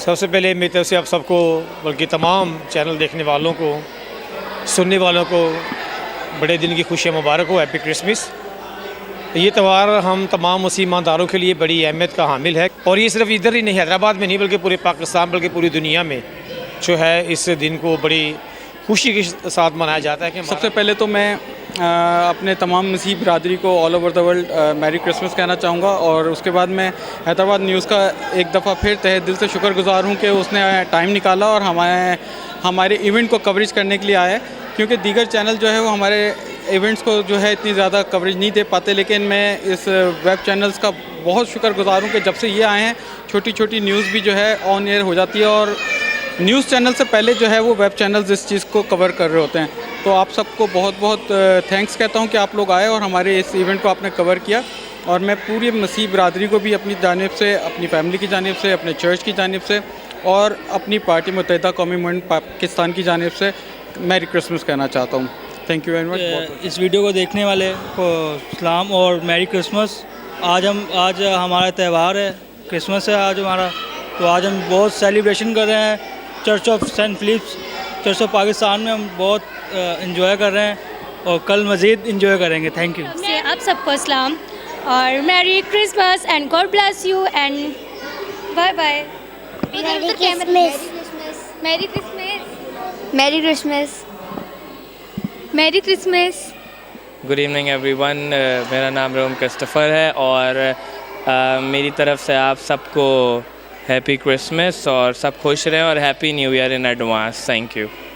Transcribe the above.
सबसे पहले मेरी तरफ से आप सबको, बल्कि तमाम चैनल देखने वालों को, सुनने वालों को बड़े दिन की खुशियाँ मुबारक हो। Happy Christmas. ये त्यौहार हम तमाम मुस्लिम ईमानदारों के लिए बड़ी अहमियत का हामिल है, और ये सिर्फ इधर ही नहीं, हैदराबाद में नहीं, बल्कि पूरे पाकिस्तान, बल्कि पूरी दुनिया में जो है इस दिन को बड़ी खुशी के साथ मनाया जाता है। कि सबसे पहले तो मैं अपने तमाम मसीह बरादरी को all over the world merry Christmas कहना चाहूँगा, और उसके बाद मैं हैदराबाद न्यूज़ का एक दफ़ा फिर तहे दिल से शुक्रगुजार हूँ कि उसने टाइम निकाला और हमारे इवेंट को कवरेज करने के लिए आया, क्योंकि दीगर चैनल जो है वो हमारे इवेंट्स को जो है इतनी ज़्यादा कवरेज नहीं दे पाते। लेकिन मैं इस वेब चैनल्स का बहुत शुक्रगुजार हूँ कि जब से ये आए हैं छोटी छोटी न्यूज़ भी जो है ऑन एयर हो जाती है, और न्यूज़ चैनल से पहले जो है वो वेब चैनल्स इस चीज़ को कवर कर रहे होते हैं। तो आप सबको बहुत बहुत थैंक्स कहता हूँ कि आप लोग आए और हमारे इस इवेंट को आपने कवर किया, और मैं पूरी मसीह बरादरी को भी अपनी जानिब से, अपनी फैमिली की जानिब से, अपने चर्च की जानिब से और अपनी पार्टी मुत्तहिदा कौमी मूवमेंट पाकिस्तान की जानिब से मैरी क्रिसमस कहना चाहता हूँ। Thank you very much. इस वीडियो को देखने वाले को सलाम और मैरी क्रिसमस। आज हमारा त्यौहार है, क्रिसमस है आज हमारा, तो आज हम बहुत सेलिब्रेशन कर रहे हैं। Church of saint Philips, church of Pakistan में हम बहुत इंजॉय कर रहे हैं, और कल मज़ीद इंजॉय करेंगे। Thank you. आप सबको सलाम और merry Christmas and God bless you and bye bye. Merry Christmas. Merry Christmas. Merry Christmas. Merry Christmas. Good evening everyone. मेरा नाम रोम क्रिस्टोफर है, और मेरी तरफ से आप सबको हैप्पी क्रिसमस, और सब खुश रहें, और happy new year in advance. Thank you.